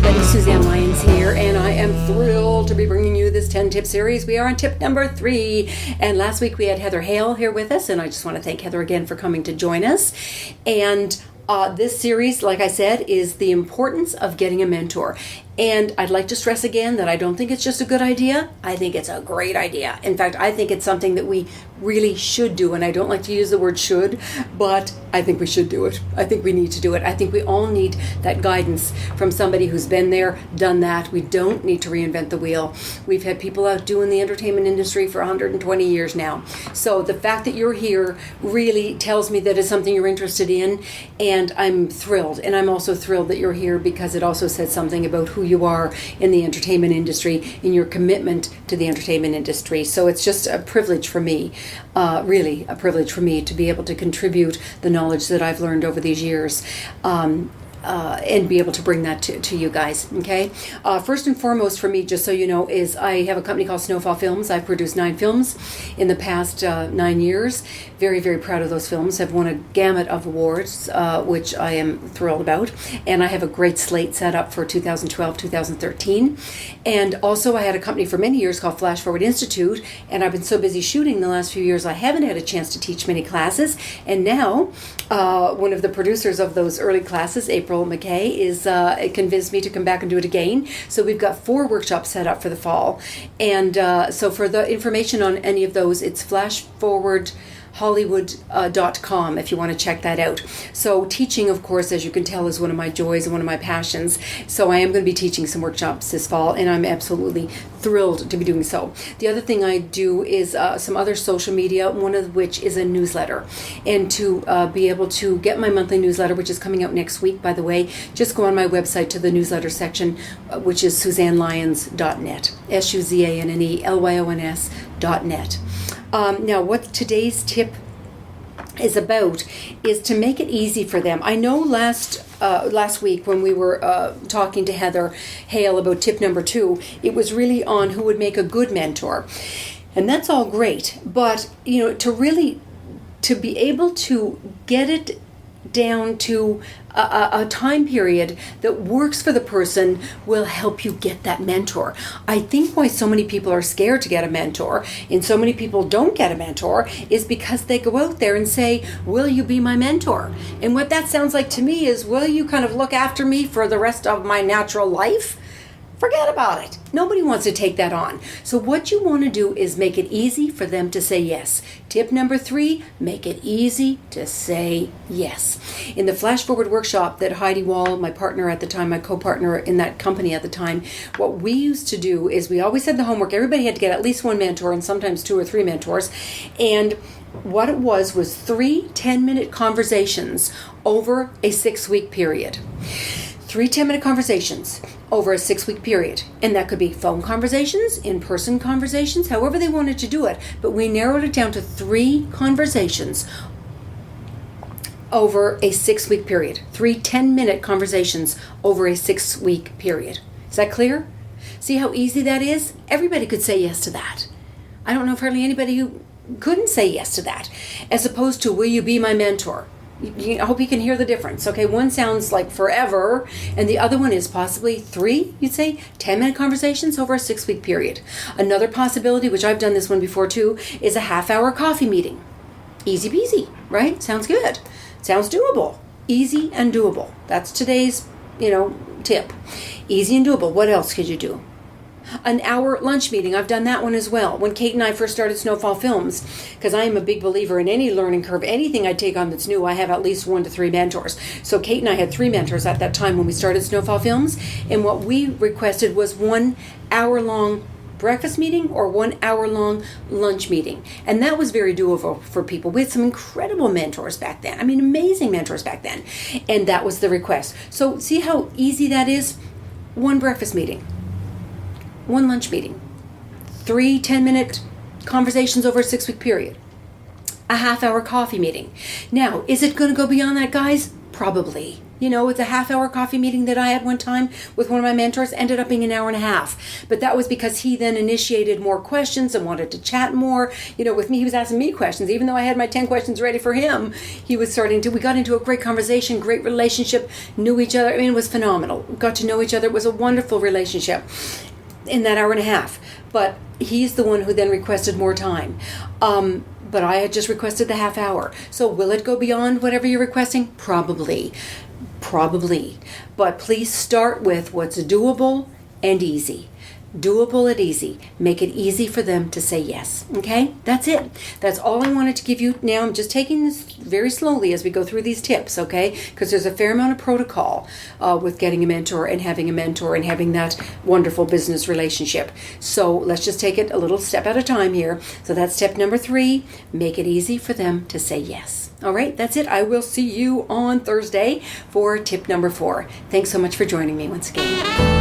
everybody, Suzanne Lyons here, and I am thrilled to be bringing you this 10-tip series. We are on tip number 3, and last week we had Heather Hale here with us, and I just want to thank Heather again for coming to join us. And this series, like I said, is the importance of getting a mentor. And I'd like to stress again that I don't think it's just a good idea. I think it's a great idea. In fact, I think it's something that we really should do. And I don't like to use the word should, but I think we should do it. I think we need to do it. I think we all need that guidance from somebody who's been there, done that. We don't need to reinvent the wheel. We've had people out doing the entertainment industry for 120 years now. So the fact that you're here really tells me that it's something you're interested in. And I'm thrilled. And I'm also thrilled that you're here because it also says something about who you are in the entertainment industry, in your commitment to the entertainment industry. So it's just a privilege for me, really a privilege for me to be able to contribute the knowledge that I've learned over these years. And be able to bring that to you guys, okay? First and foremost for me, just so you know, is I have a company called Snowfall Films. I've produced 9 films in the past 9 years. Very, very proud of those films. I've won a gamut of awards, which I am thrilled about. And I have a great slate set up for 2012, 2013. And also I had a company for many years called Flash Forward Institute, and I've been so busy shooting the last few years I haven't had a chance to teach many classes. And now one of the producers of those early classes, April McKay, is convinced me to come back and do it again. So we've got 4 workshops set up for the fall. And so for the information on any of those, it's flashforwardhollywood.com if you want to check that out. So teaching, of course, as you can tell, is one of my joys and one of my passions. So I am going to be teaching some workshops this fall, and I'm absolutely thrilled to be doing so. The other thing I do is some other social media, one of which is a newsletter. And to be able to get my monthly newsletter, which is coming out next week, by the way, just go on my website to the newsletter section, which is SuzanneLyons.net, SuzanneLyons.net. Now, what today's tip is about is to make it easy for them. I know last week when we were talking to Heather Hale about tip number 2, it was really on who would make a good mentor. And that's all great, but to be able to get it down to a time period that works for the person will help you get that mentor. I think why so many people are scared to get a mentor and so many people don't get a mentor is because they go out there and say, will you be my mentor? And what that sounds like to me is, will you kind of look after me for the rest of my natural life? Forget about it. Nobody wants to take that on. So what you want to do is make it easy for them to say yes. Tip number 3, make it easy to say yes. In the Flash Forward workshop that Heidi Wall, my partner at the time, my co-partner in that company at the time, what we used to do is we always had the homework. Everybody had to get at least 1 mentor and sometimes 2 or 3 mentors. And what it was 3 10-minute conversations over a 6-week period. 3 10-minute conversations over a 6-week period. And that could be phone conversations, in-person conversations, however they wanted to do it. But we narrowed it down to 3 conversations over a 6-week period. 3 10-minute conversations over a 6-week period. Is that clear? See how easy that is? Everybody could say yes to that. I don't know of hardly anybody who couldn't say yes to that. As opposed to, will you be my mentor? I hope you can hear the difference. Okay, one sounds like forever, and the other one is possibly 3, you'd say, 10-minute conversations over a 6-week period. Another possibility, which I've done this one before too, is a half-hour coffee meeting. Easy peasy, right? Sounds good. Sounds doable. Easy and doable. That's today's, tip. Easy and doable. What else could you do? An hour lunch meeting. I've done that one as well. When Kate and I first started Snowfall Films, because I am a big believer in any learning curve, anything I take on that's new, I have at least 1 to 3 mentors. So Kate and I had 3 mentors at that time when we started Snowfall Films, and what we requested was 1 hour-long breakfast meeting or 1 hour-long lunch meeting. And that was very doable for people. We had some incredible mentors back then. I mean, amazing mentors back then. And that was the request. So see how easy that is? 1 breakfast meeting. 1 lunch meeting, 3 10-minute conversations over a 6-week period, a half-hour coffee meeting. Now, is it going to go beyond that, guys? Probably. The half-hour coffee meeting that I had one time with one of my mentors ended up being an hour and a half. But that was because he then initiated more questions and wanted to chat more. With me, he was asking me questions. Even though I had my 10 questions ready for him, we got into a great conversation, great relationship, knew each other. It was phenomenal. Got to know each other. It was a wonderful relationship in that hour and a half. But he's the one who then requested more time. But I had just requested the half hour. So will it go beyond whatever you're requesting? Probably. But please start with what's doable and easy. Doable and easy. Make it easy for them to say yes. Okay? That's it. That's all I wanted to give you. Now I'm just taking this very slowly as we go through these tips, okay? Because there's a fair amount of protocol with getting a mentor and having that wonderful business relationship. So let's just take it a little step at a time here. So that's step number 3. Make it easy for them to say yes. All right, that's it. I will see you on Thursday for tip number 4. Thanks so much for joining me once again.